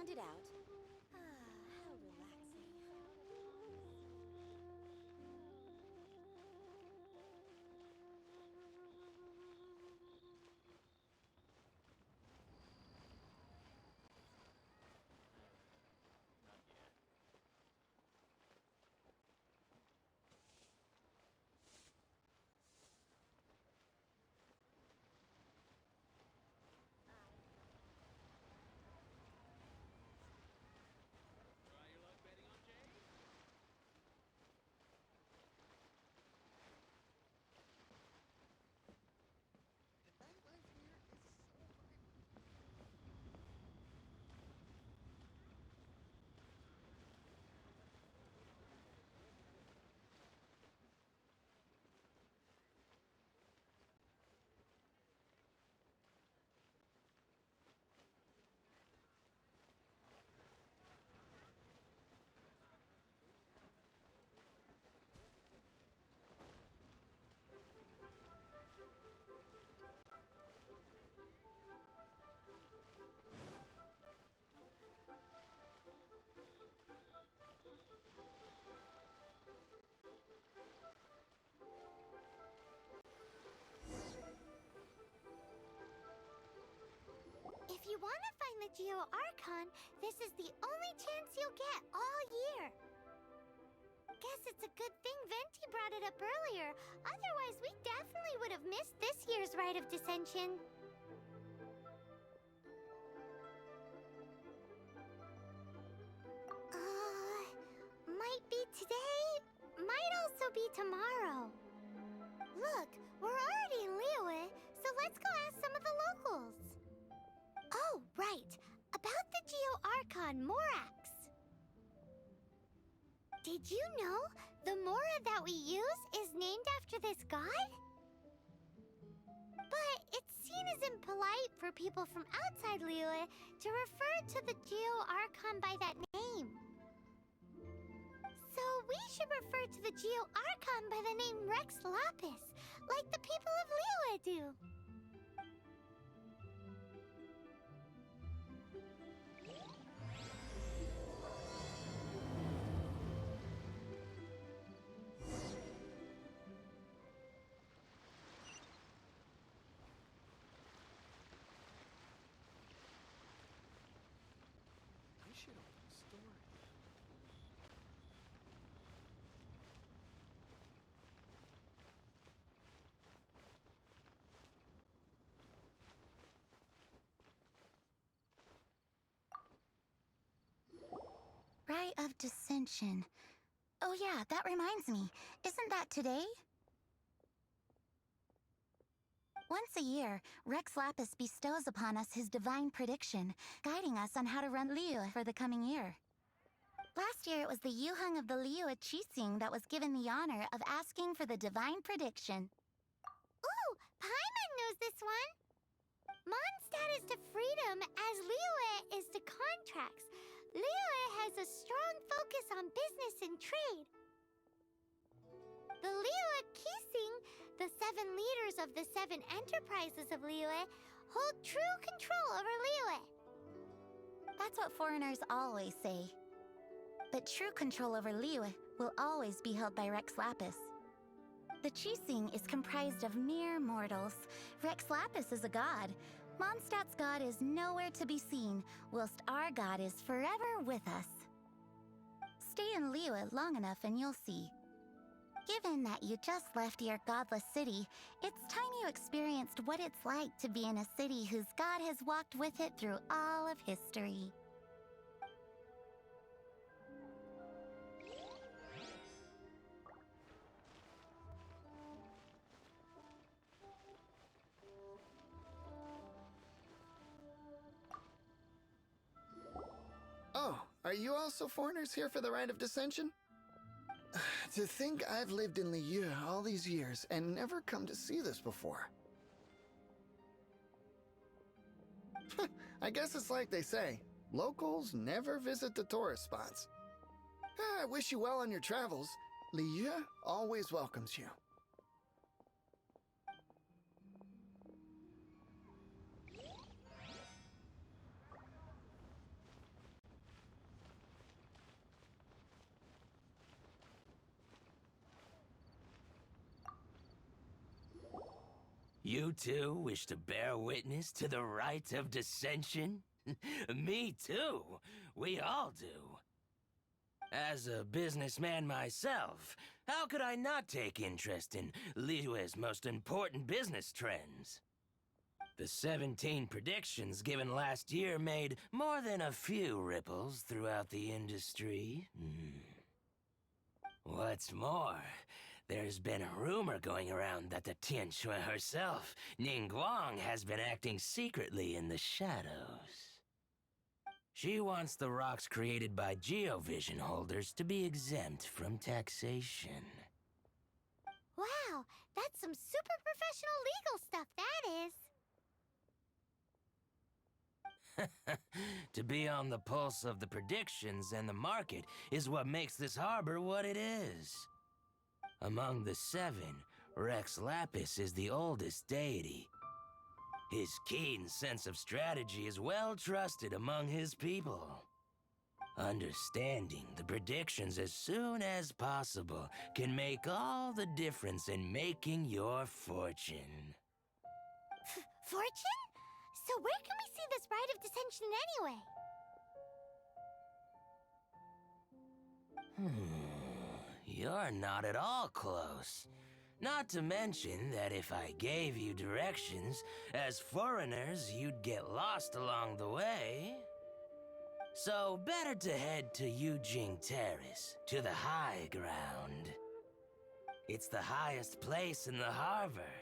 found it out. How relaxing. Try your luck betting on Jay? The nightlife here is so vibrant. If you want to find the Geo Archon, this is the only chance you'll get all year. Guess it's a good thing Venti brought it up earlier. Otherwise, we definitely would have missed this year's Rite of Descension. Might be today, might also be tomorrow. Look, we're already in Liyue, so let's go ask some of the locals. Oh, right. About the Geo Archon Morax. Did you know the Mora that we use is named after this god? But it's seen as impolite for people from outside Liyue to refer to the Geo Archon by that name. So we should refer to the Geo Archon by the name Rex Lapis, like the people of Liyue do. I should open a store again. Rite of Descension. Oh yeah, that reminds me. Isn't that today? Once a year, Rex Lapis bestows upon us his divine prediction, guiding us on how to run Liyue for the coming year. Last year, it was the Yuheng of the Liyue Qixing that was given the honor of asking for the divine prediction. Ooh, Paimon knows this one. Mondstadt is to freedom as Liyue is to contracts. Liyue has a strong focus on business and trade. The Liyue Qixing, the 7 leaders of the 7 enterprises of Liyue, hold true control over Liyue. That's what foreigners always say. But true control over Liyue will always be held by Rex Lapis. The Qixing is comprised of mere mortals. Rex Lapis is a god. Mondstadt's god is nowhere to be seen, whilst our god is forever with us. Stay in Liyue long enough and you'll see. Given that you just left your godless city, it's time you experienced what it's like to be in a city whose god has walked with it through all of history. Oh, are you also foreigners here for the Rite of Descension? To think I've lived in Liyue all these years and never come to see this before. I guess it's like they say, locals never visit the tourist spots. I wish you well on your travels. Liyue always welcomes you. You too wish to bear witness to the rite of Descension? Me too. We all do. As a businessman myself, how could I not take interest in Liyue's most important business trends? The 17 predictions given last year made more than a few ripples throughout the industry. What's more, there's been a rumor going around that the Tianshui herself, Ningguang, has been acting secretly in the shadows. She wants the rocks created by Geovision holders to be exempt from taxation. Wow, that's some super professional legal stuff, that is. To be on the pulse of the predictions and the market is what makes this harbor what it is. Among the 7, Rex Lapis is the oldest deity. His keen sense of strategy is well trusted among his people. Understanding the predictions as soon as possible can make all the difference in making your fortune. Fortune? So where can we see this Rite of Descension anyway? You're not at all close. Not to mention that if I gave you directions, as foreigners, you'd get lost along the way. So better to head to Yujing Terrace, to the high ground. It's the highest place in the harbor.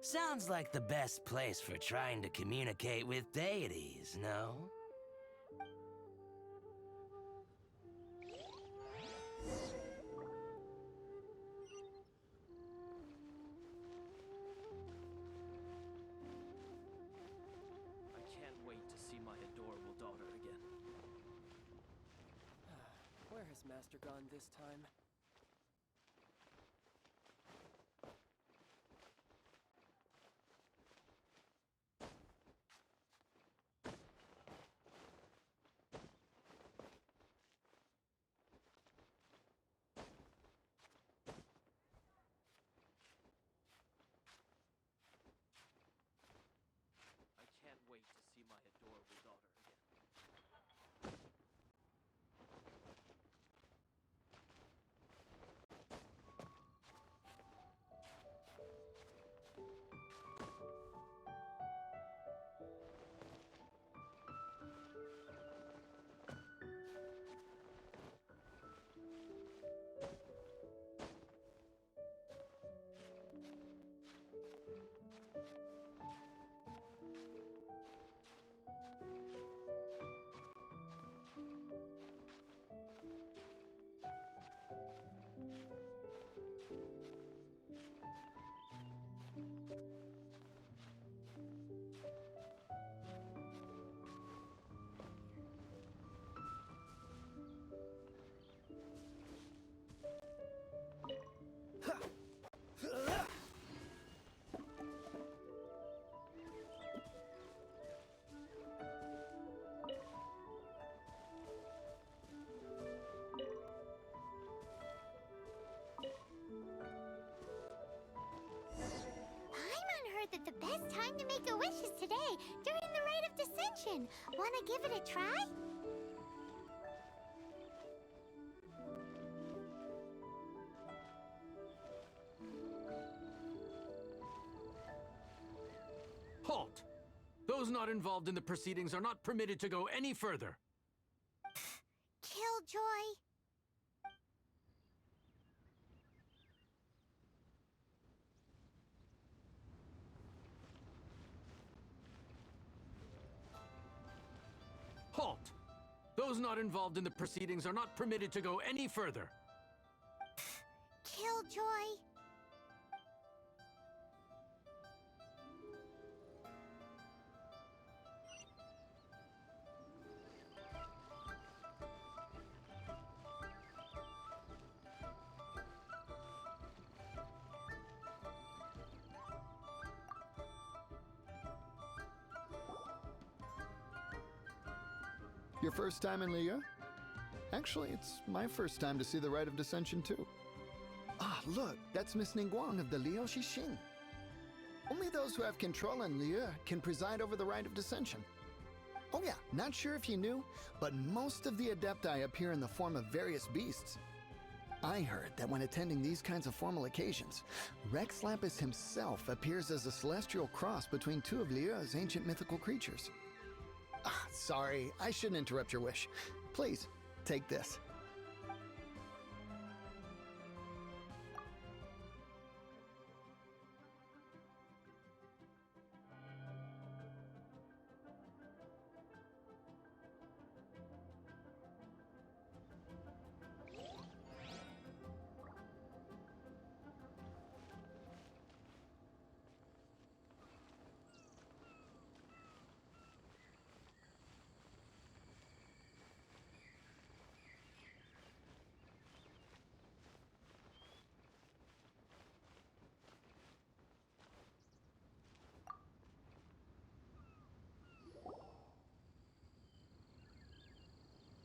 Sounds like the best place for trying to communicate with deities, no? I can't wait to see my adorable daughter again. Where has Master gone this time? I can't wait to see my adorable daughter again. That the best time to make a wish is today, during the Rite of Descension. Wanna give it a try? Halt! Those not involved in the proceedings are not permitted to go any further. Killjoy. Halt! Those not involved in the proceedings are not permitted to go any further. Killjoy. Your first time in Liyue? Actually, it's my first time to see the Rite of Descension, too. Ah, look, that's Miss Ningguang of the Liao Xixing. Only those who have control in Liu can preside over the Rite of Descension. Oh yeah, not sure if you knew, but most of the Adepti appear in the form of various beasts. I heard that when attending these kinds of formal occasions, Rex Lapis himself appears as a celestial cross between two of Liu's ancient mythical creatures. Ah, sorry, I shouldn't interrupt your wish. Please, take this.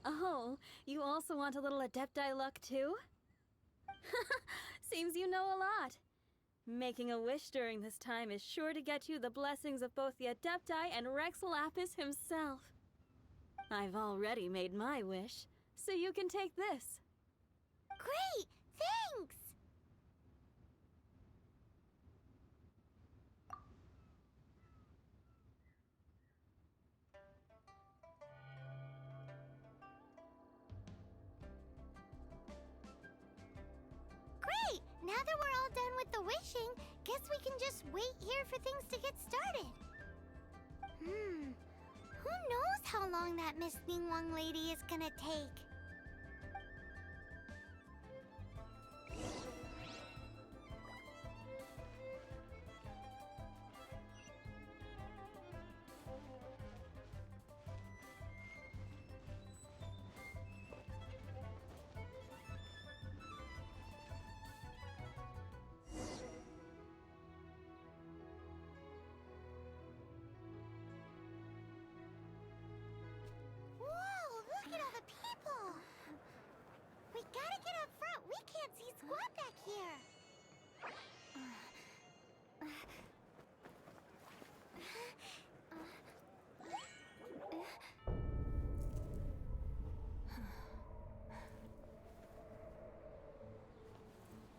Oh, you also want a little Adepti luck too? Seems you know a lot. Making a wish during this time is sure to get you the blessings of both the Adepti and Rex Lapis himself. I've already made my wish, so you can take this. Great! Thanks! Great! Now that we're all done with the wishing, guess we can just wait here for things to get started. Who knows how long that Miss Ningguang lady is gonna take? Whoa, look at all the people! We gotta get up front. We can't see squat back here.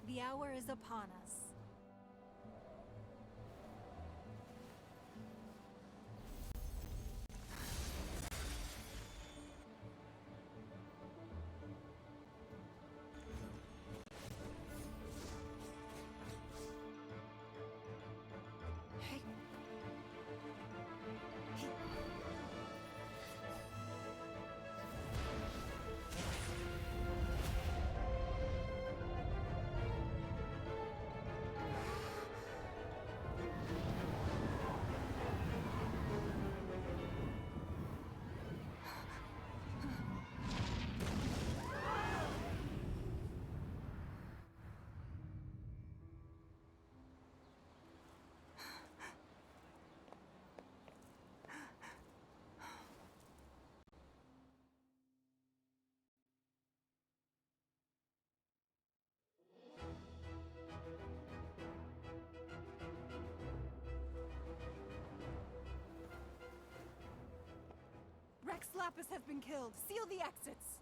The hour is upon us. Rex Lapis has been killed. Seal the exits.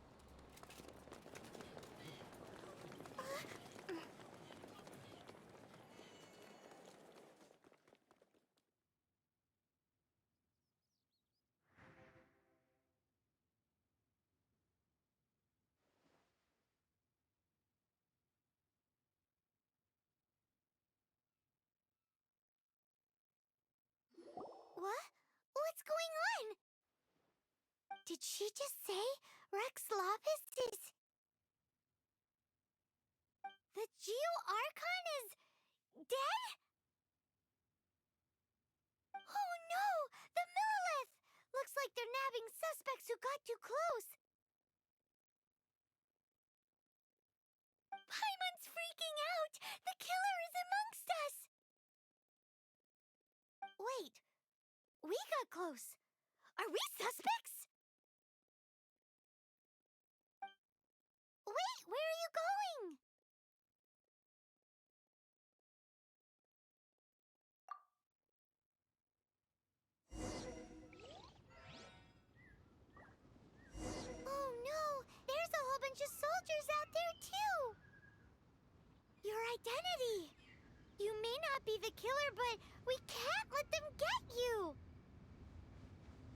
What? What's going on? Did she just say Rex Lapis is... The Geo Archon is... dead? Oh no! The Millilith! Looks like they're nabbing suspects who got too close. Paimon's freaking out! The killer is amongst us! Wait. We got close. Are we suspects? Wait, where are you going? killer, but we can't let them get you!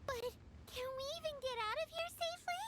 But can we even get out of here safely?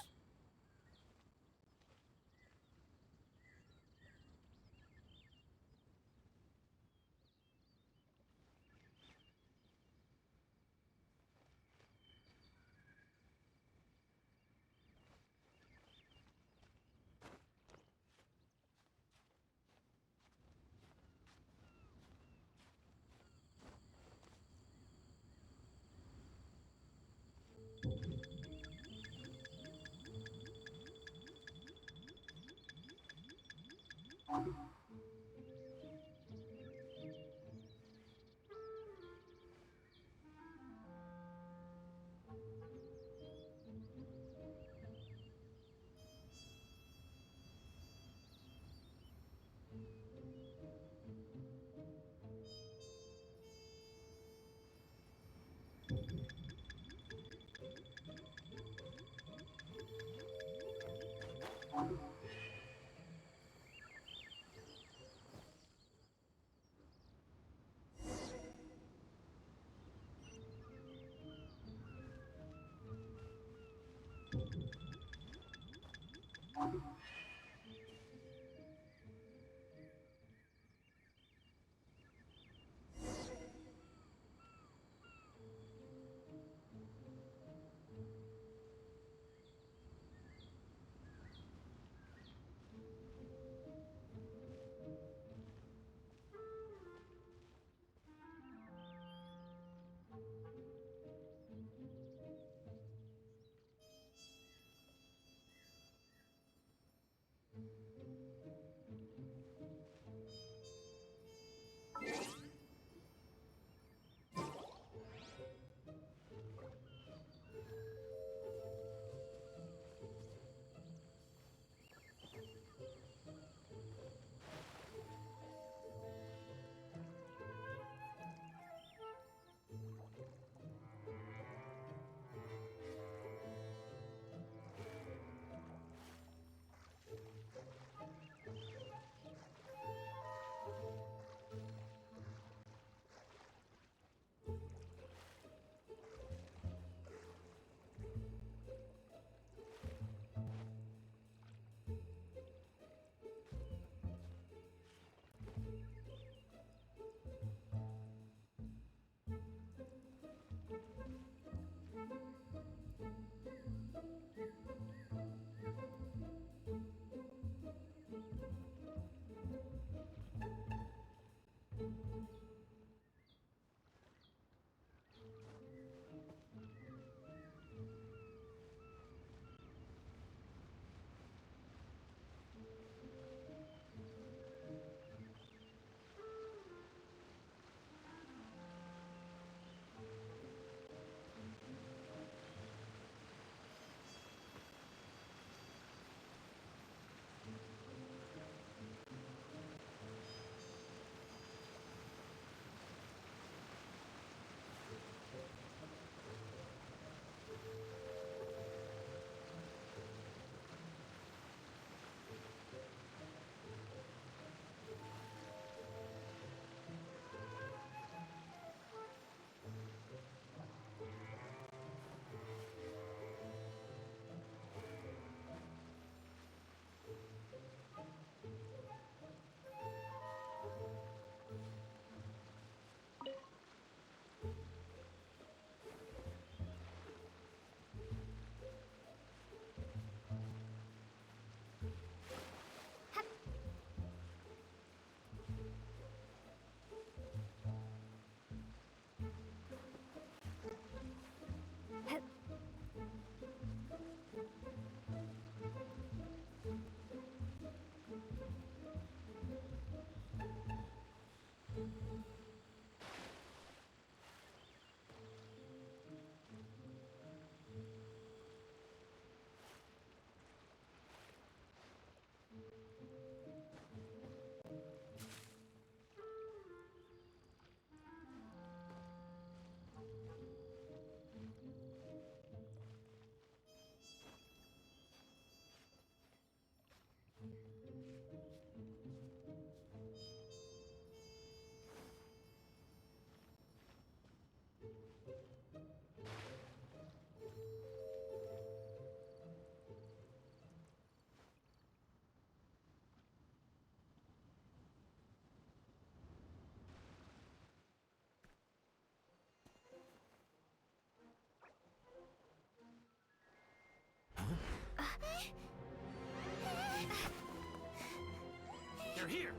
They're here!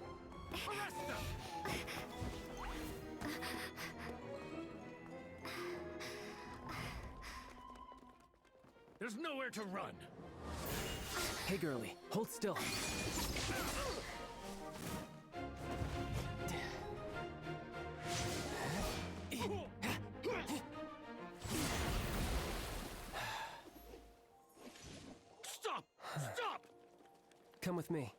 Arrest them! There's nowhere to run! Hey, girlie, hold still. Stop! Stop! Come with me.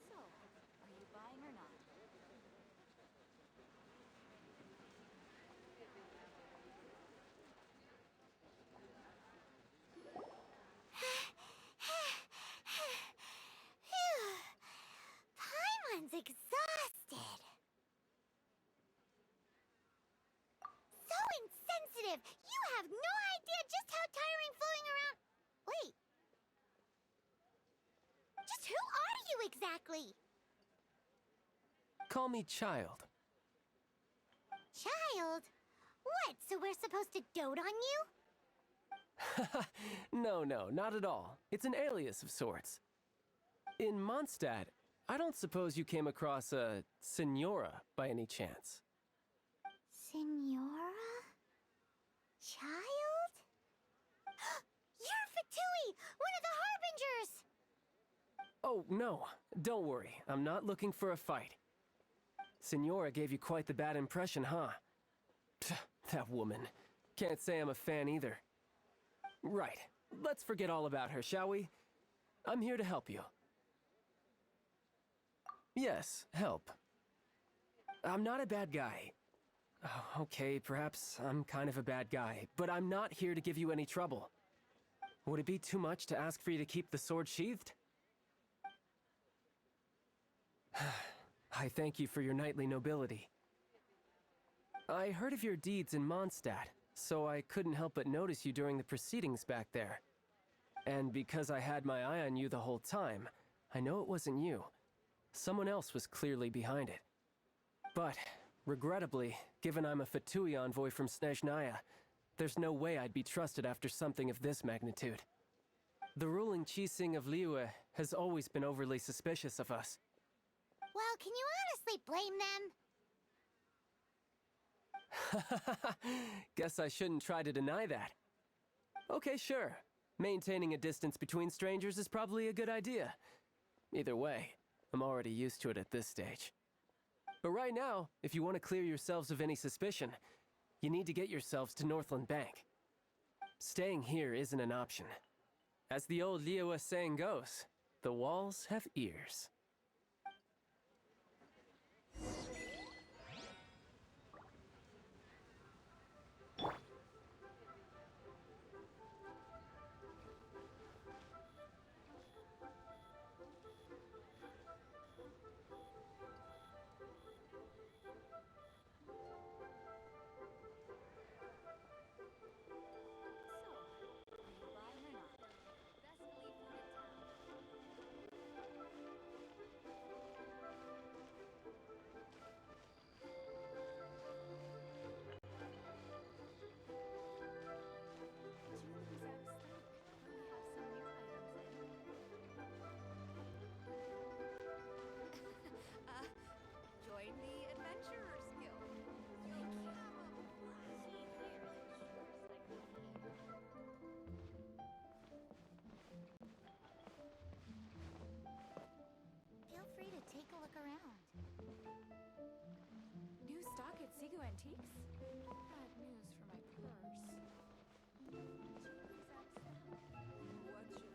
So, are you buying or not? Phew. Paimon's exhausted. So insensitive! You have no idea just how tiring floating around. Wait. Just who are you exactly? Call me Child. Child? What, so we're supposed to dote on you? No, not at all. It's an alias of sorts. In Mondstadt, I don't suppose you came across a Senora by any chance. Senora? Child? You're Fatui, one of the Harbingers! Oh, no. Don't worry. I'm not looking for a fight. Senora gave you quite the bad impression, huh? Pfft, that woman. Can't say I'm a fan either. Right. Let's forget all about her, shall we? I'm here to help you. Yes, help. I'm not a bad guy. Oh, okay, perhaps I'm kind of a bad guy, but I'm not here to give you any trouble. Would it be too much to ask for you to keep the sword sheathed? I thank you for your knightly nobility. I heard of your deeds in Mondstadt, so I couldn't help but notice you during the proceedings back there. And because I had my eye on you the whole time, I know it wasn't you. Someone else was clearly behind it. But, regrettably, given I'm a Fatui envoy from Snezhnaya, there's no way I'd be trusted after something of this magnitude. The ruling Chising of Liyue has always been overly suspicious of us. Well, can you honestly blame them? Guess I shouldn't try to deny that. Okay, sure. Maintaining a distance between strangers is probably a good idea. Either way, I'm already used to it at this stage. But right now, if you want to clear yourselves of any suspicion, you need to get yourselves to Northland Bank. Staying here isn't an option. As the old Liyue saying goes, the walls have ears. Join the Adventurers Guild. You'll have a Feel free to take a look around. new stock at Sigu Antiques? Bad news for my purse. What should I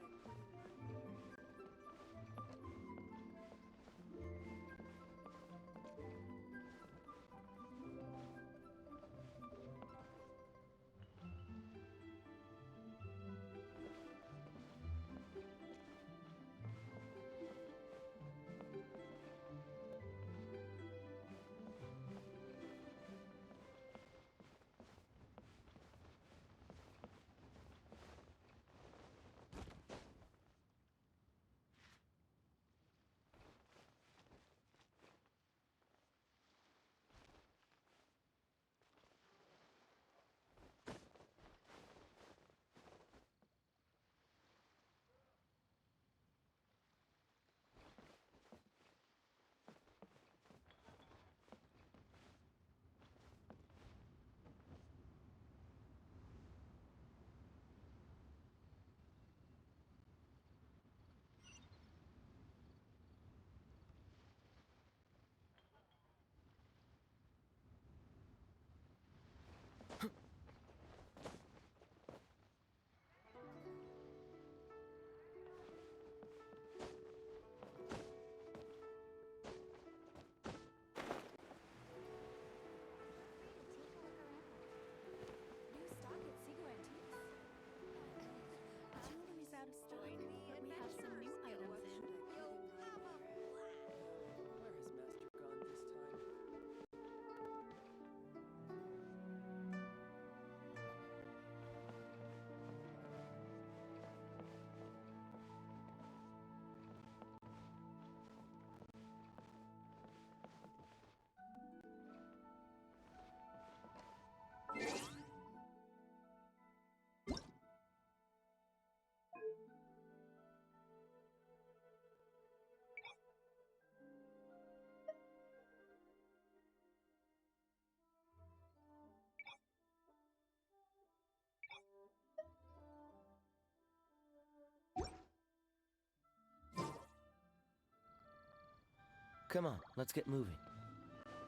Come on, let's get moving.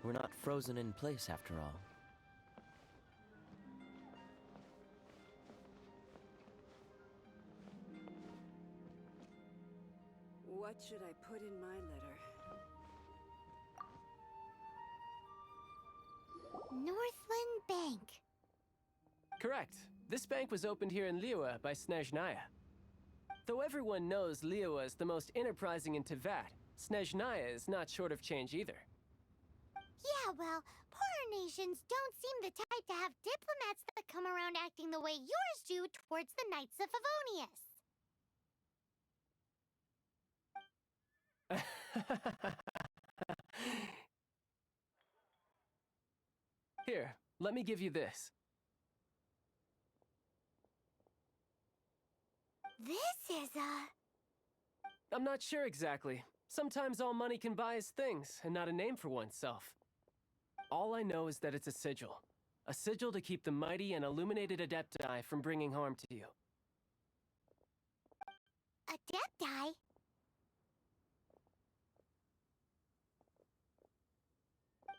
We're not frozen in place after all. What should I put in my letter? Northland Bank. Correct. This bank was opened here in Liyue by Snezhnaya. Though everyone knows Liyue is the most enterprising in Teyvat, Snezhnaya is not short of change either. Yeah, well, poorer nations don't seem the type to have diplomats that come around acting the way yours do towards the Knights of Favonius. Here, let me give you this. This is I'm not sure exactly. Sometimes all money can buy is things, and not a name for oneself. All I know is that it's a sigil. A sigil to keep the mighty and illuminated Adepti from bringing harm to you. Adepti?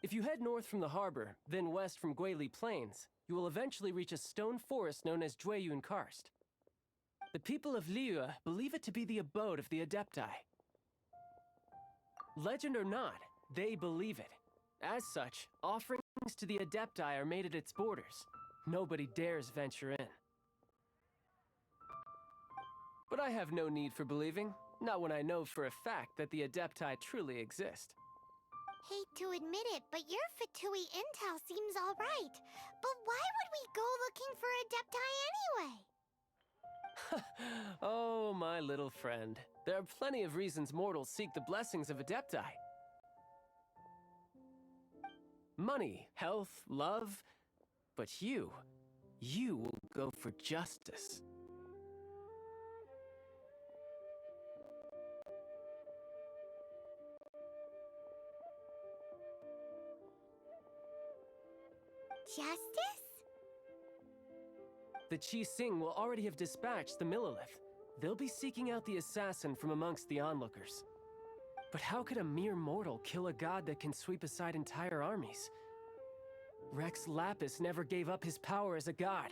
If you head north from the harbor, then west from Guili Plains, you will eventually reach a stone forest known as Jueyun Karst. The people of Liyue believe it to be the abode of the Adepti. Legend or not, they believe it. As such, offerings to the Adepti are made at its borders. Nobody dares venture in. But I have no need for believing, not when I know for a fact that the Adepti truly exist. Hate to admit it, but your Fatui intel seems alright. But why would we go looking for Adepti anyway? Oh, my little friend. There are plenty of reasons mortals seek the blessings of Adepti. Money, health, love. But you will go for justice. Justice? The Qi Sing will already have dispatched the Millilith. They'll be seeking out the assassin from amongst the onlookers. But how could a mere mortal kill a god that can sweep aside entire armies? Rex Lapis never gave up his power as a god.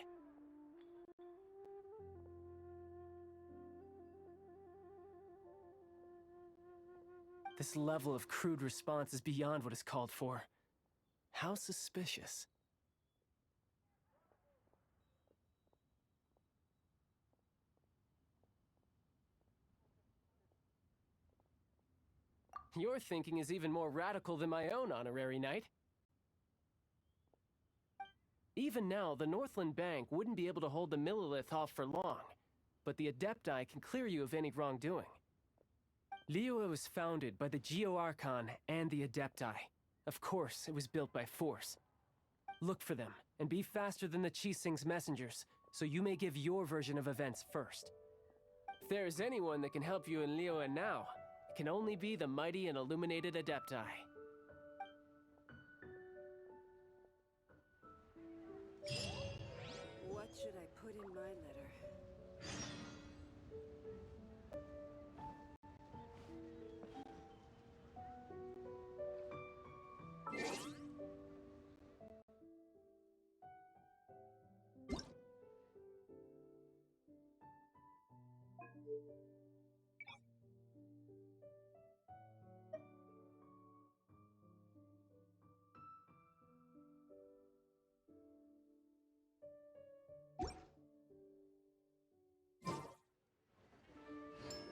This level of crude response is beyond what is called for. How suspicious. Your thinking is even more radical than my own, Honorary Knight. Even now, the Northland Bank wouldn't be able to hold the Millilith off for long, but the Adepti can clear you of any wrongdoing. Liyue was founded by the Geo-Archon and the Adepti. Of course, it was built by force. Look for them, and be faster than the Qi Sing's messengers, so you may give your version of events first. If there is anyone that can help you in Liyue now, it can only be the mighty and illuminated Adepti. What should I put in my letter?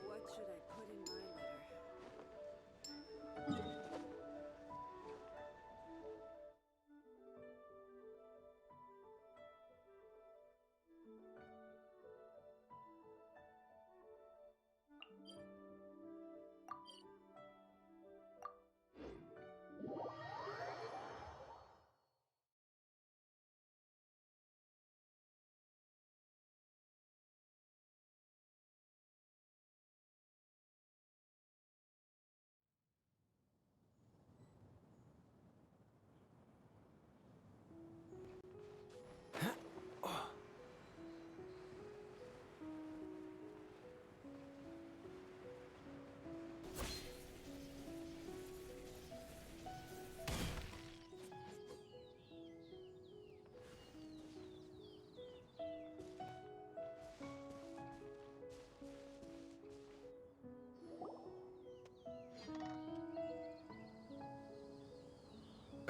What should I put in my letter?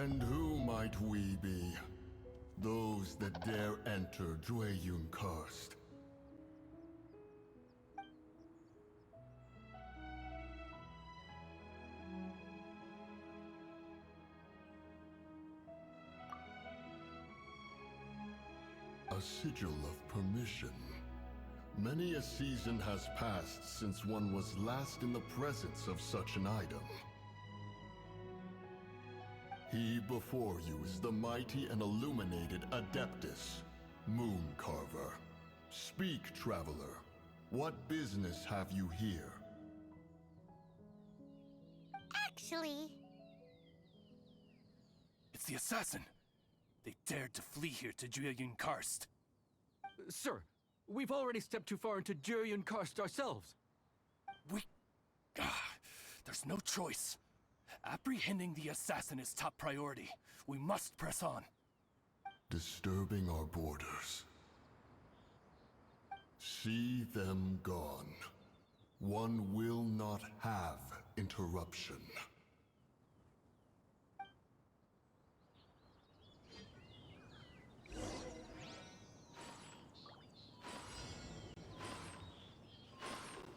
And who might we be? Those that dare enter Jueyun Karst. A sigil of permission. Many a season has passed since one was last in the presence of such an item. He before you is the mighty and illuminated Adeptus, Mooncarver. Speak, traveler. What business have you here? Actually, It's the assassin. They dared to flee here to Jueyun Karst. Sir, we've already stepped too far into Jueyun Karst ourselves. There's no choice. Apprehending the assassin is top priority. We must press on. Disturbing our borders. See them gone. One will not have interruption.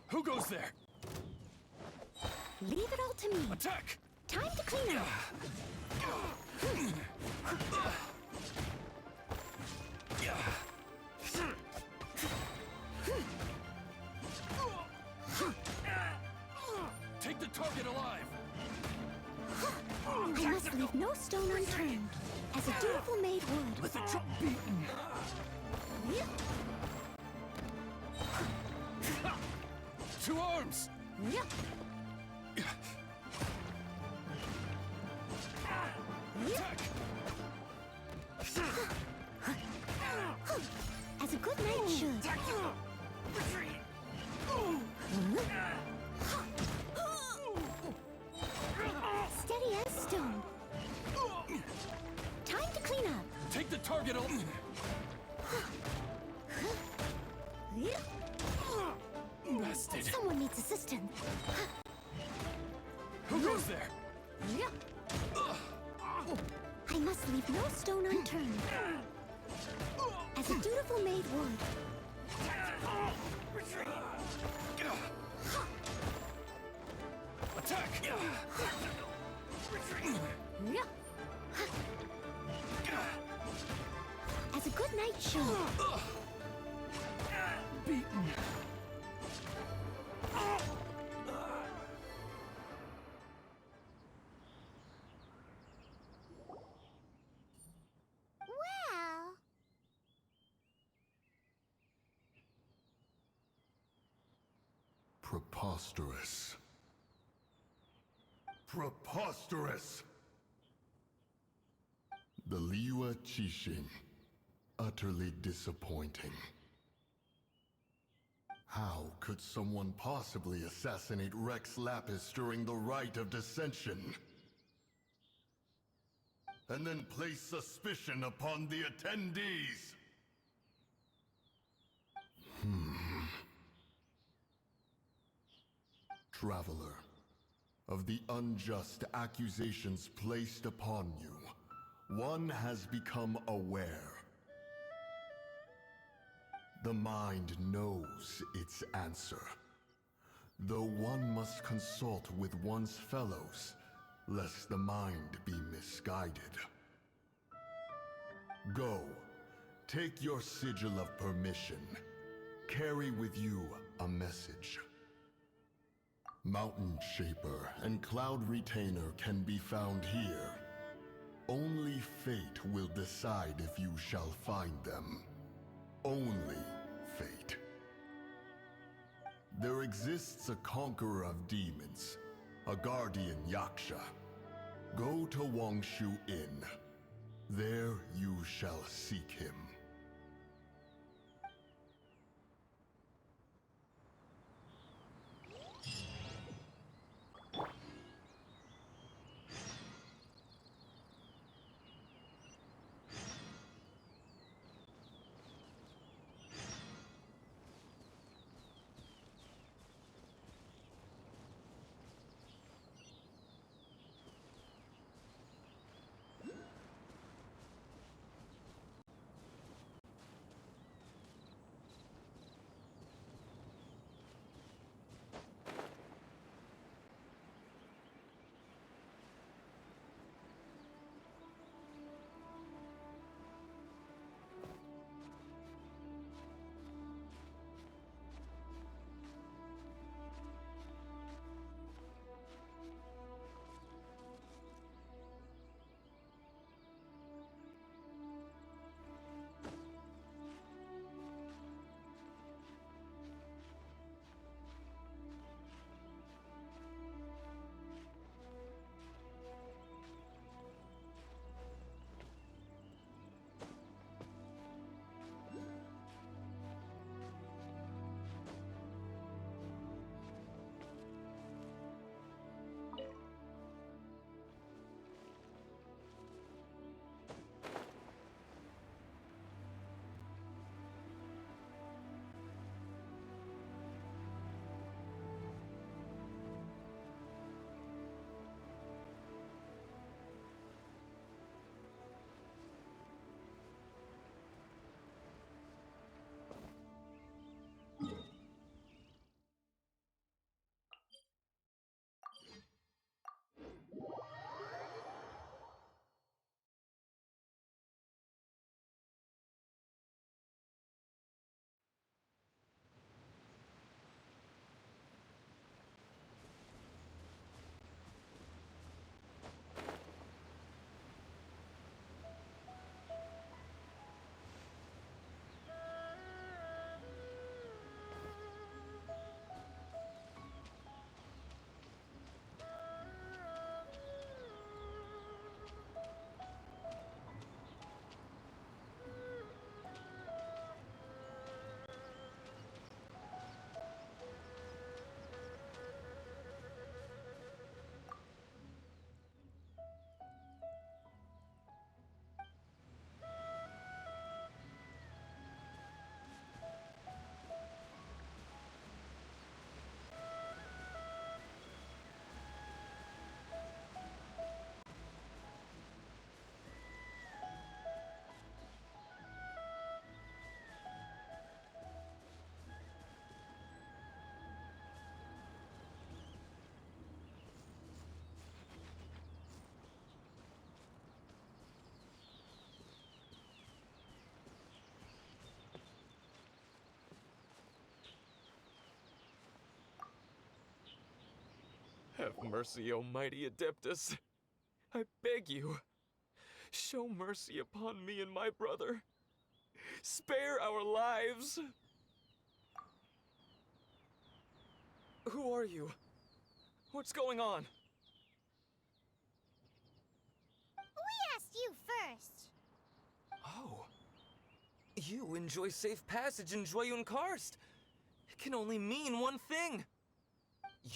Who goes there? leave it all to me. Attack! Time to clean up. Take the target alive! I must leave no stone unturned, as a dutiful maid would. Let the drum beaten! To arms! Attack! As a good knight should. Steady as stone. Time to clean up. Take the target alive! Bested! Someone needs assistance. Who goes there? I must leave no stone unturned, as a dutiful maid would. Attack! As a good knight should. Beaten! Well, Preposterous. Preposterous! The Liyue Qixing. Utterly disappointing. How could someone possibly assassinate Rex Lapis during the Rite of Descension? And then place suspicion upon the attendees? Traveler, of the unjust accusations placed upon you, one has become aware. The mind knows its answer, though one must consult with one's fellows, lest the mind be misguided. Go, take your sigil of permission. Carry with you a message. Mountain Shaper and Cloud Retainer can be found here. Only fate will decide if you shall find them. Only fate. There exists a conqueror of demons, a guardian Yaksha. Go to Wangshu Inn. There you shall seek him. Have mercy, O mighty Adeptus. I beg you, show mercy upon me and my brother. Spare our lives. Who are you? What's going on? We asked you first. Oh. You enjoy safe passage in Joyun Karst. It can only mean one thing.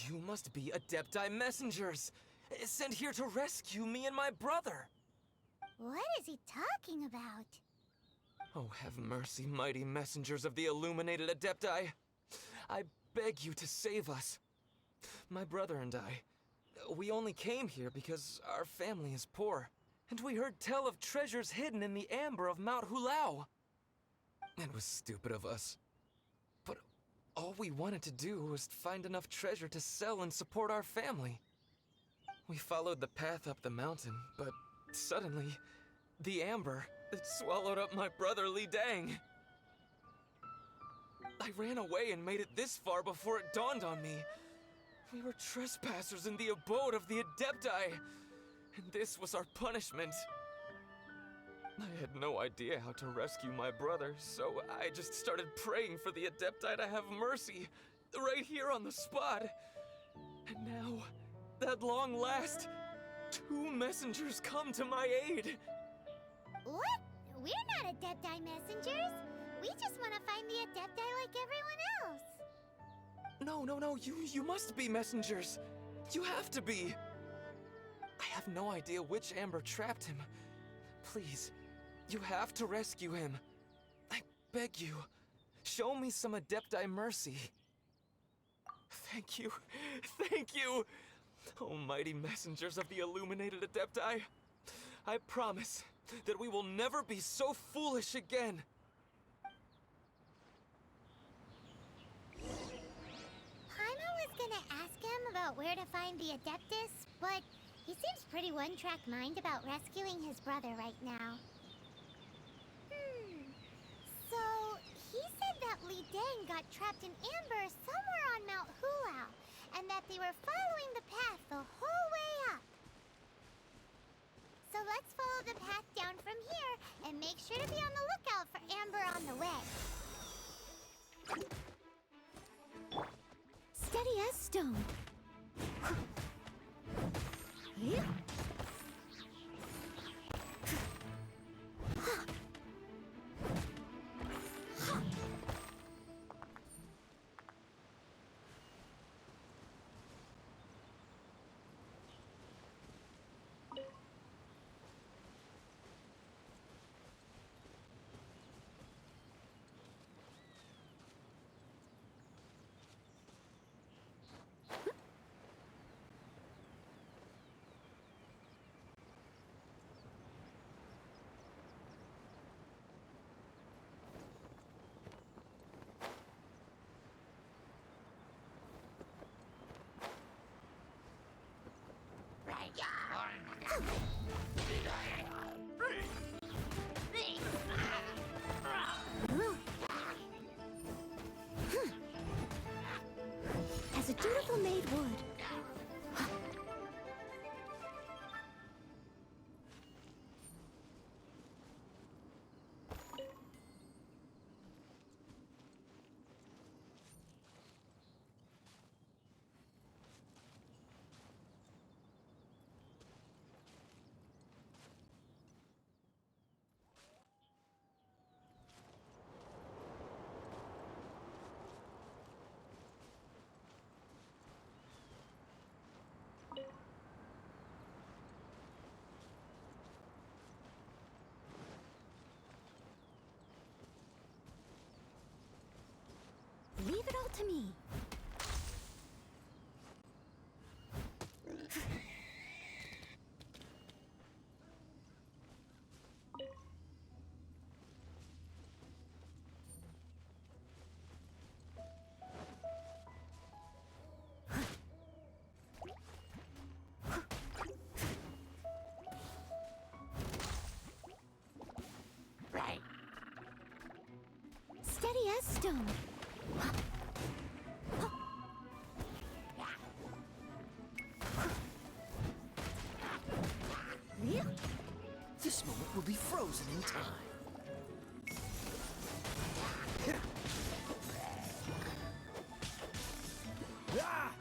You must be Adepti messengers, sent here to rescue me and my brother. What is he talking about? Oh, have mercy, mighty messengers of the illuminated Adepti. I beg you to save us. My brother and I, we only came here because our family is poor, and we heard tell of treasures hidden in the amber of Mount Hulao. It was stupid of us. But all we wanted to do was find enough treasure to sell and support our family. We followed the path up the mountain, but suddenly, the amber, it swallowed up my brother Li Dang. I ran away and made it this far before it dawned on me. We were trespassers in the abode of the Adepti, and this was our punishment. I had no idea how to rescue my brother, so I just started praying for the Adepti to have mercy, right here on the spot. And now, at long last, 2 messengers come to my aid. What? We're not Adepti messengers. We just want to find the Adepti like everyone else. No, you must be messengers. You have to be. I have no idea which amber trapped him. Please, you have to rescue him. I beg you, show me some Adepti mercy. Thank you. Oh, mighty messengers of the illuminated Adepti. I promise that we will never be so foolish again. Paimon was gonna ask him about where to find the Adeptus, but he seems pretty one-track mind about rescuing his brother right now. So, he said that Li Dang got trapped in amber somewhere on Mount Hulao, and that they were following the path the whole way up. So let's follow the path down from here, and make sure to be on the lookout for amber on the way. Steady as stone. As a dutiful maid would. Leave it all to me. Steady as stone. will be frozen in time. Ah!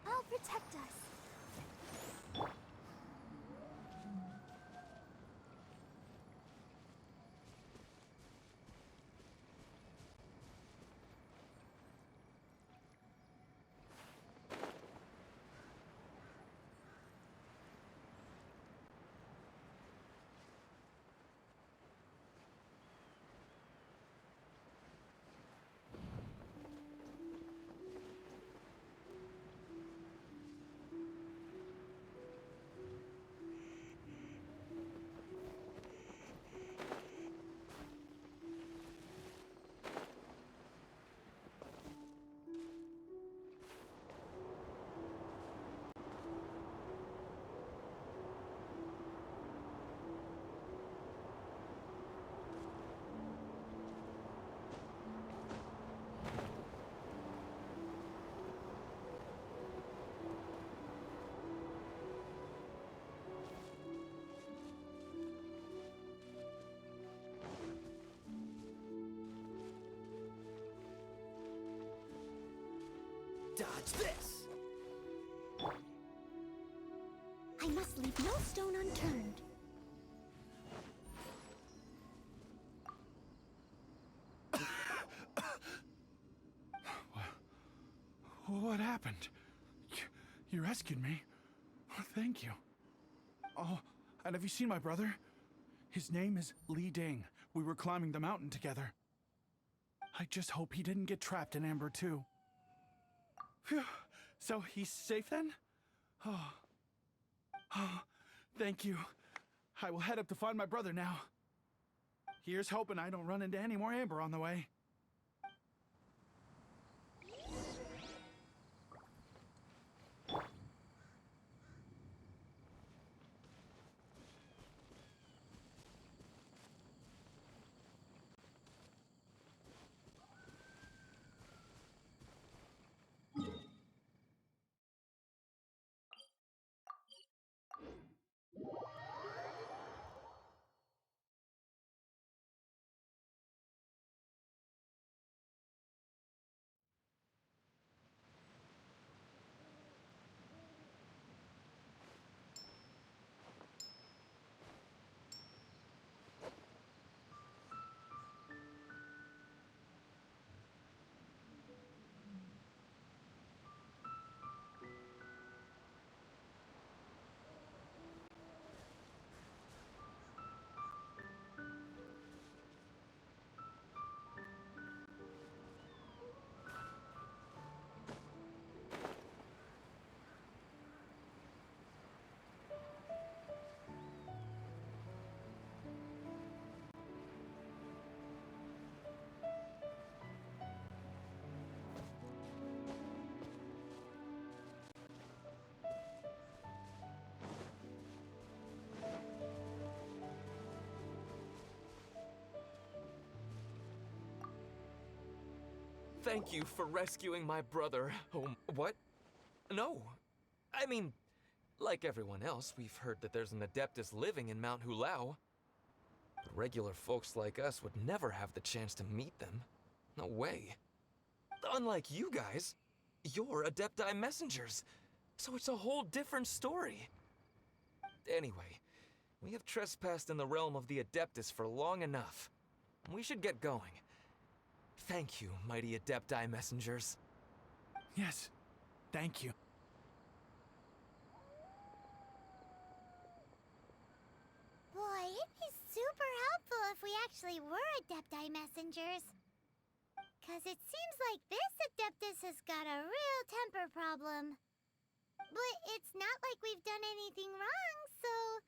I'll protect us. Dodge this! I must leave no stone unturned. What happened? You rescued me. Thank you. Oh, and have you seen my brother? His name is Li Ding. We were climbing the mountain together. I just hope he didn't get trapped in Amber too. Phew. So he's safe then? Oh. Oh, thank you. I will head up to find my brother now. Here's hoping I don't run into any more Amber on the way. Thank you for rescuing my brother. Oh, what? No. I mean, like everyone else, we've heard that there's an Adeptus living in Mount Hulao. But regular folks like us would never have the chance to meet them. No way. Unlike you guys, you're Adepti messengers, so it's a whole different story. Anyway, we have trespassed in the realm of the Adeptus for long enough. We should get going. Thank you, mighty Adepti messengers. Yes, thank you. Boy, it is actually were Adepti messengers. 'Cause it seems like this Adeptus has got a real temper problem. But it's not like we've done anything wrong, so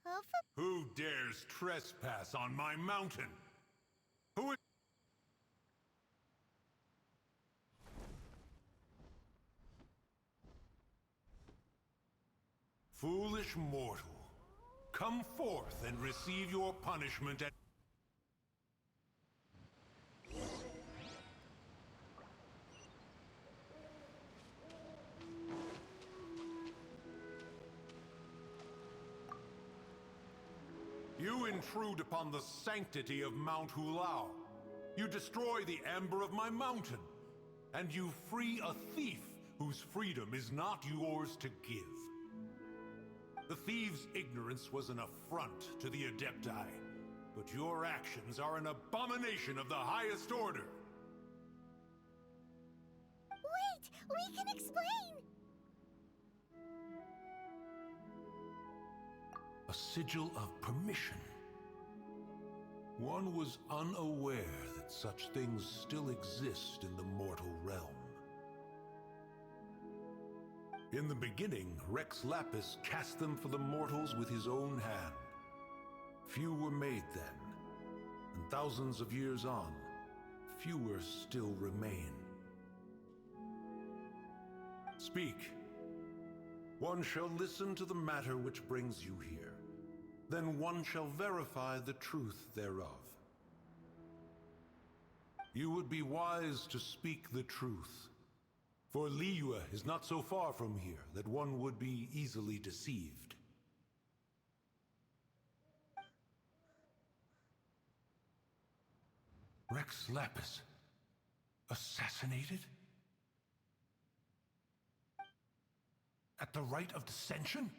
hopefully. Who dares trespass on my mountain? Who is... Foolish mortal, come forth and receive your punishment at... You intrude upon the sanctity of Mount Hulao. You destroy the amber of my mountain. And you free a thief whose freedom is not yours to give. The thief's ignorance was an affront to the Adepti, but your actions are an abomination of the highest order. Wait! We can explain! A sigil of permission. One was unaware that such things still exist in the mortal realm. In the beginning, Rex Lapis cast them for the mortals with his own hand. Few were made then, and thousands of years on, fewer still remain. Speak. One shall listen to the matter which brings you here. Then one shall verify the truth thereof. You would be wise to speak the truth. For Liyue is not so far from here that one would be easily deceived. Rex Lapis, assassinated? At the Rite of Descension?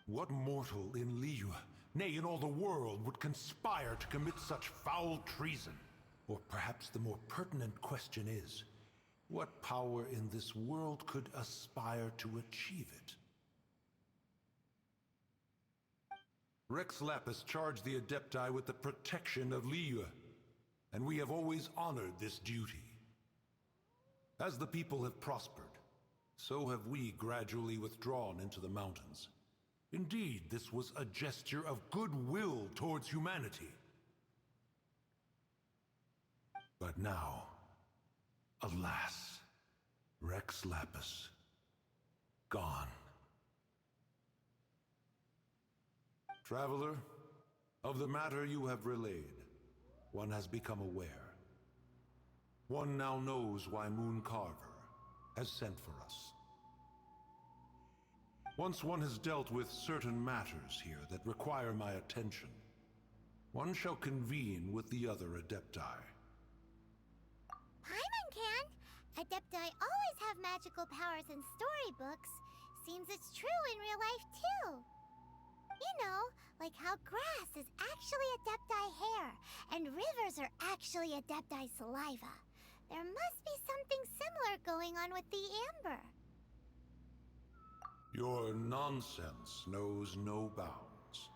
What mortal in Liyue, nay, in all the world, would conspire to commit such foul treason? Or perhaps the more pertinent question is, what power in this world could aspire to achieve it? Rex Lapis charged the Adepti with the protection of Liyue, and we have always honored this duty. As the people have prospered, so have we gradually withdrawn into the mountains. Indeed, this was a gesture of goodwill towards humanity. But now, alas, Rex Lapis, gone. Traveler, of the matter you have relayed, one has become aware. One now knows why Moon Carver has sent for us. Once one has dealt with certain matters here that require my attention, one shall convene with the other Adepti. Paimon can! Adepti always have magical powers in storybooks. Seems it's true in real life, too. You know, like how grass is actually Adepti hair, and rivers are actually Adepti saliva. There must be something similar going on with the amber. Your nonsense knows no bounds.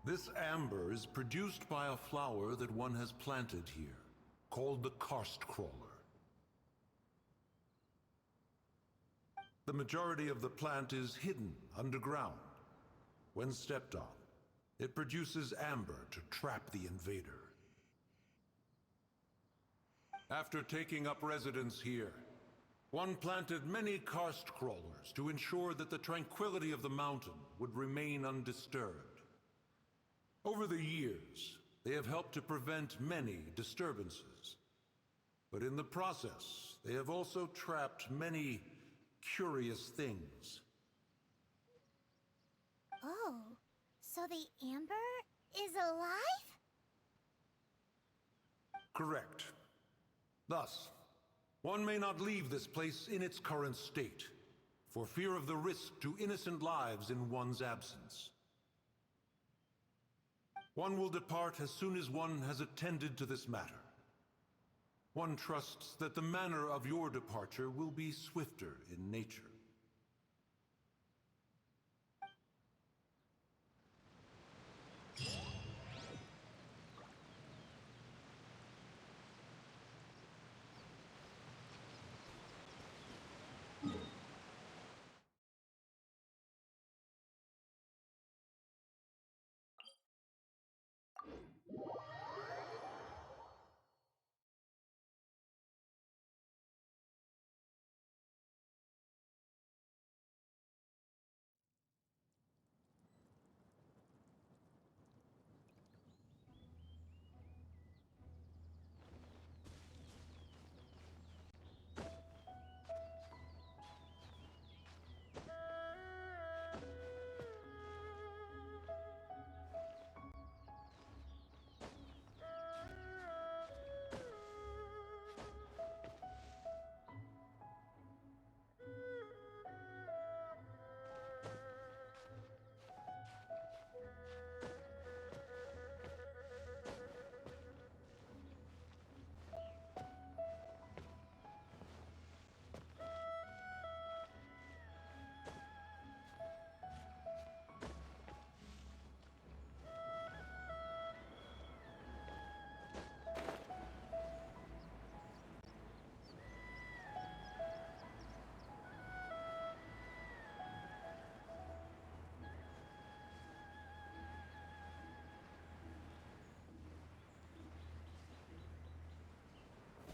This amber is produced by a flower that one has planted here, called the karst crawler. The majority of the plant is hidden underground. When stepped on, it produces amber to trap the invader. After taking up residence here, one planted many karst crawlers to ensure that the tranquility of the mountain would remain undisturbed. Over the years, they have helped to prevent many disturbances. But in the process, they have also trapped many curious things. Oh, so the amber is alive? Correct. Thus, one may not leave this place in its current state, for fear of the risk to innocent lives in one's absence. One will depart as soon as one has attended to this matter. One trusts that the manner of your departure will be swifter in nature.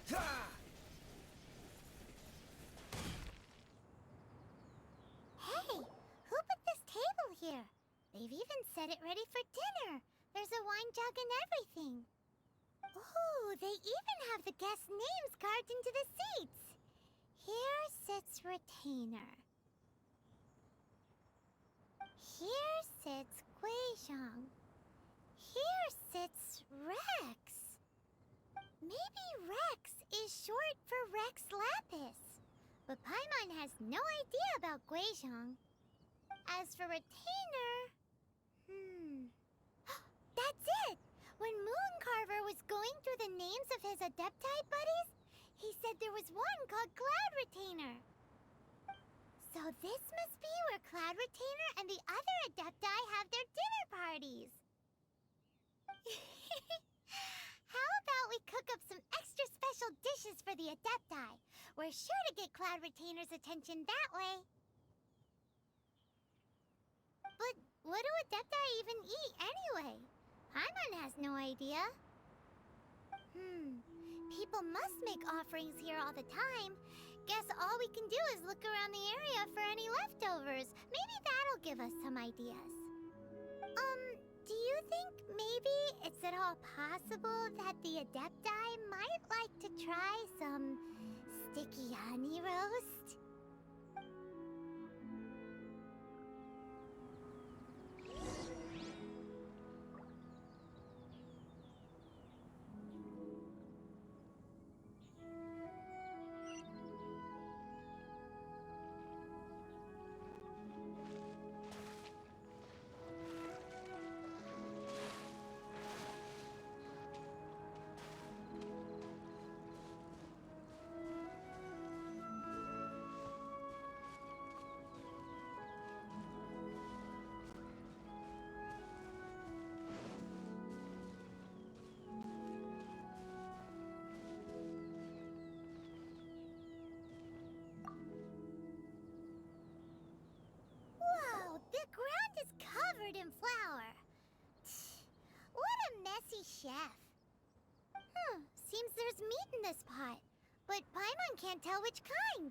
Hey, who put this table here? They've even set it ready for dinner. There's a wine jug and everything. Ooh, they even have the guests' names carved into the seats. Here sits Retainer. Here sits Guizhong. Here sits Rex. Maybe Rex is short for Rex Lapis. But Paimon has no idea about Guizhong. As for Retainer... That's it! When Mooncarver was going through the names of his Adepti buddies, he said there was one called Cloud Retainer. So this must be where Cloud Retainer and the other Adepti have their dinner parties. How about we cook up some extra special dishes for the Adepti? We're sure to get Cloud Retainer's attention that way. But what do Adepti even eat anyway? Paimon has no idea. People must make offerings here all the time. Guess all we can do is look around the area for any leftovers. Maybe that'll give us some ideas. Do you think maybe it's at all possible that the Adepti might like to try some sticky honey roast? The ground is covered in flour. What a messy chef. Seems there's meat in this pot, but Paimon can't tell which kind.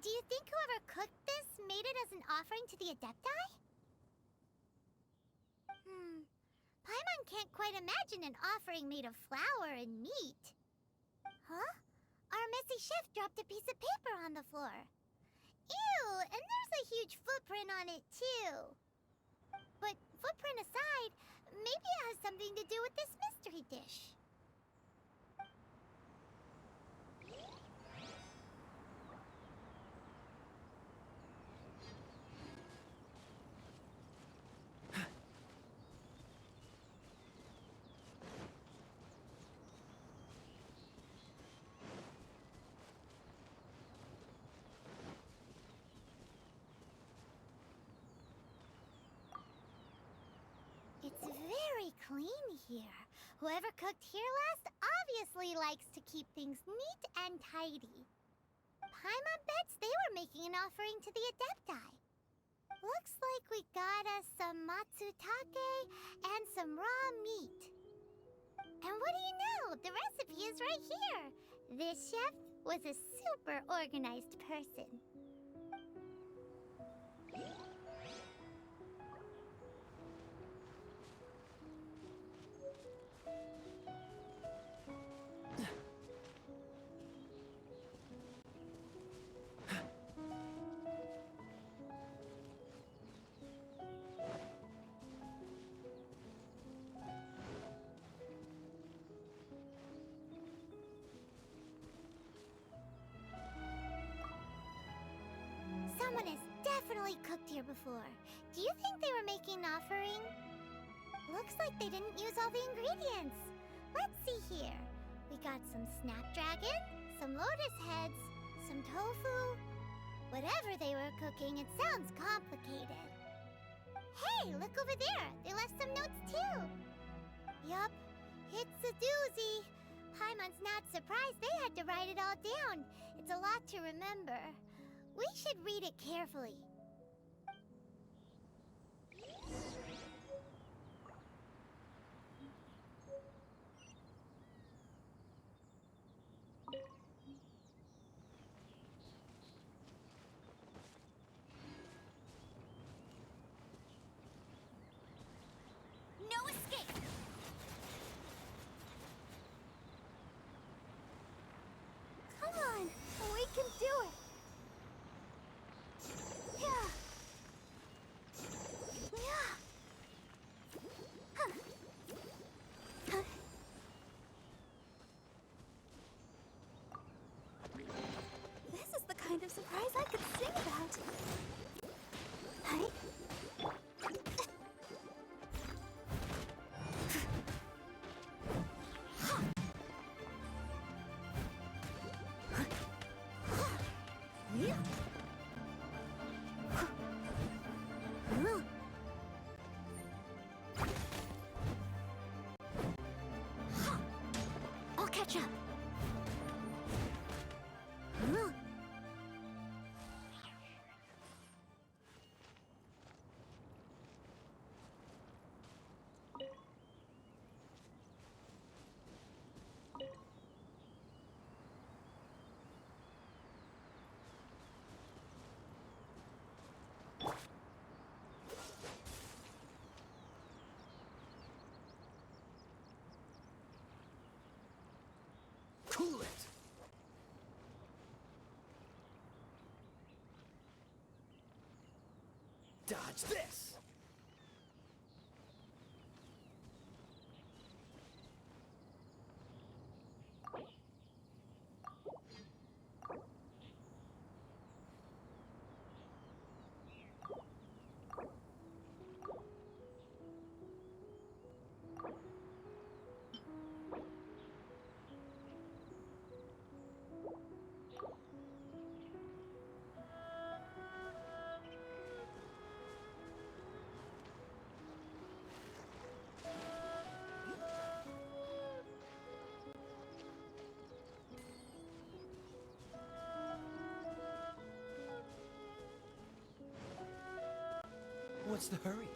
Do you think whoever cooked this made it as an offering to the Adepti? Paimon can't quite imagine an offering made of flour and meat. Huh? Our messy chef dropped a piece of paper on the floor. Ew, and there's a huge footprint on it, too. But footprint aside, maybe it has something to do with this mystery dish. It's very clean here. Whoever cooked here last obviously likes to keep things neat and tidy. Paimon bets they were making an offering to the Adepti. Looks like we got us some matsutake and some raw meat. And what do you know? The recipe is right here. This chef was a super organized person. Someone has definitely cooked here before. Do you think they were making an offering? Looks like they didn't use all the ingredients. Let's see here. We got some snapdragon, some lotus heads, some tofu. Whatever they were cooking, it sounds complicated. Hey, look over there. They left some notes too. Yup, it's a doozy. Paimon's not surprised they had to write it all down. It's a lot to remember. We should read it carefully. I'll catch up. Cool it! Dodge this! What's the hurry?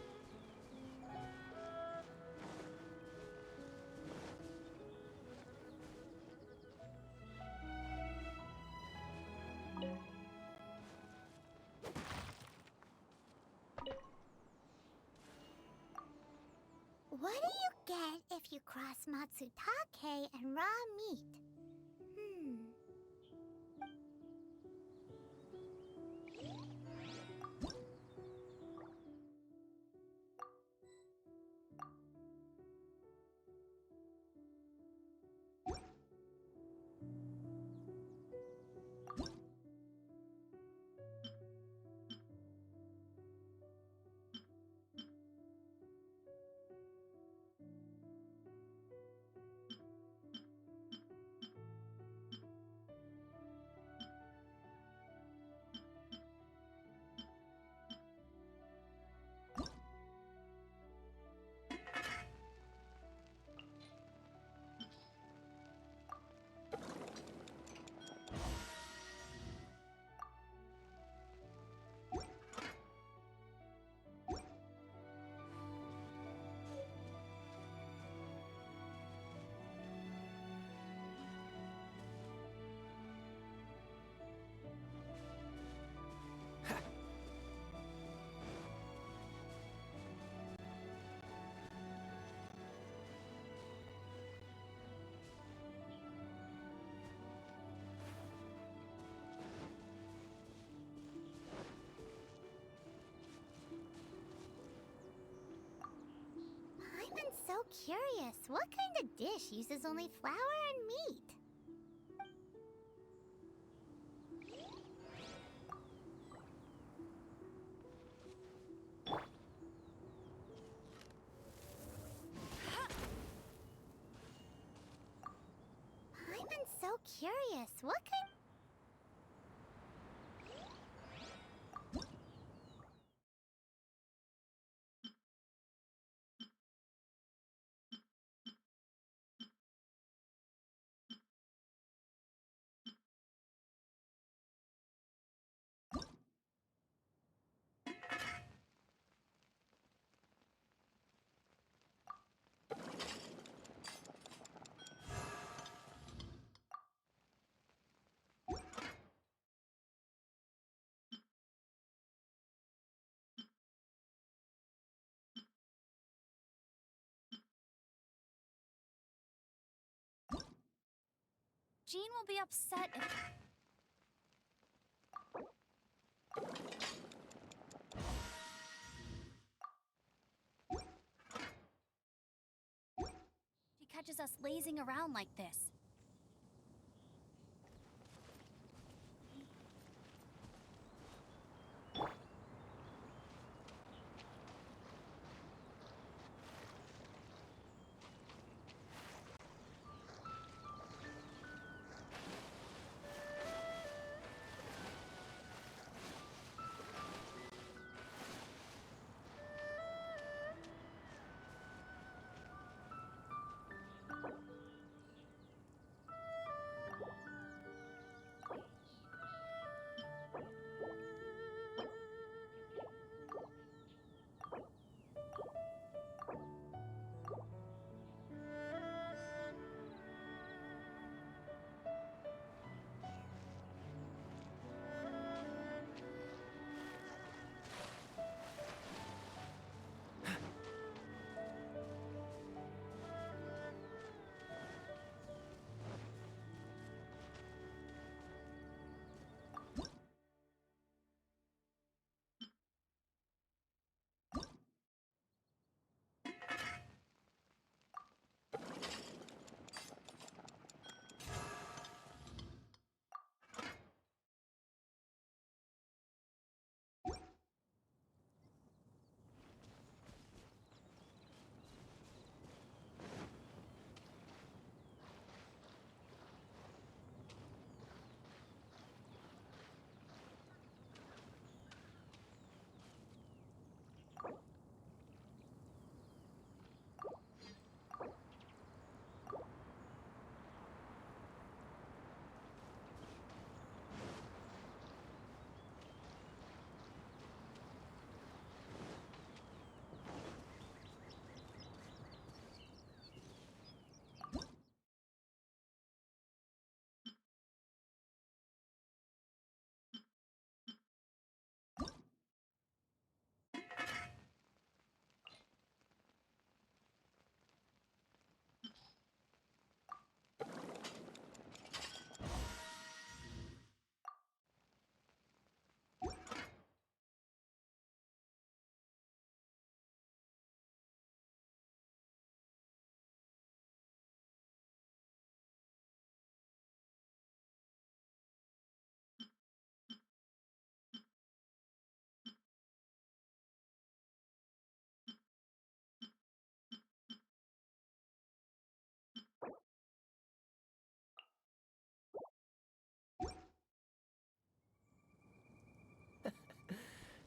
What do you get if you cross Matsutake and raw meat? I'm so curious. What kind of dish uses only flour and meat? I'm so curious. What kind... Jean will be upset if... she catches us lazing around like this.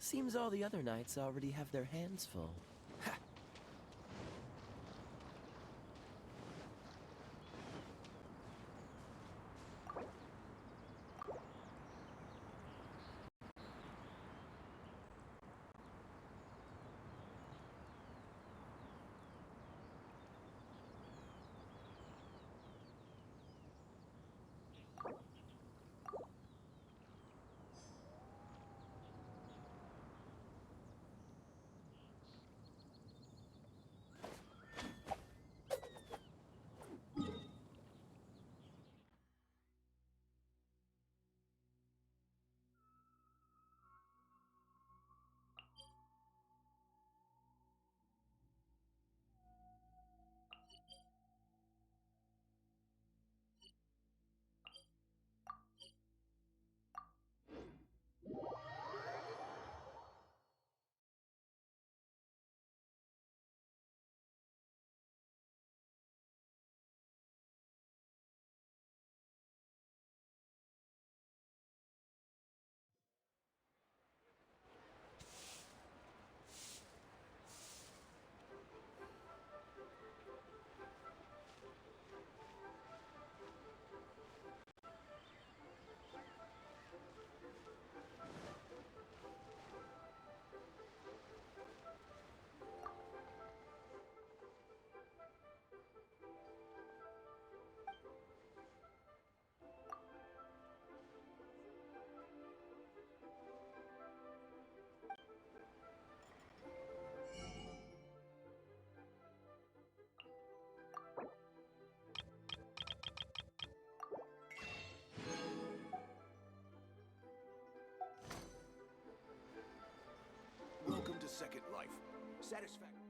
Seems all the other knights already have their hands full. Welcome to Second Life. Satisfaction.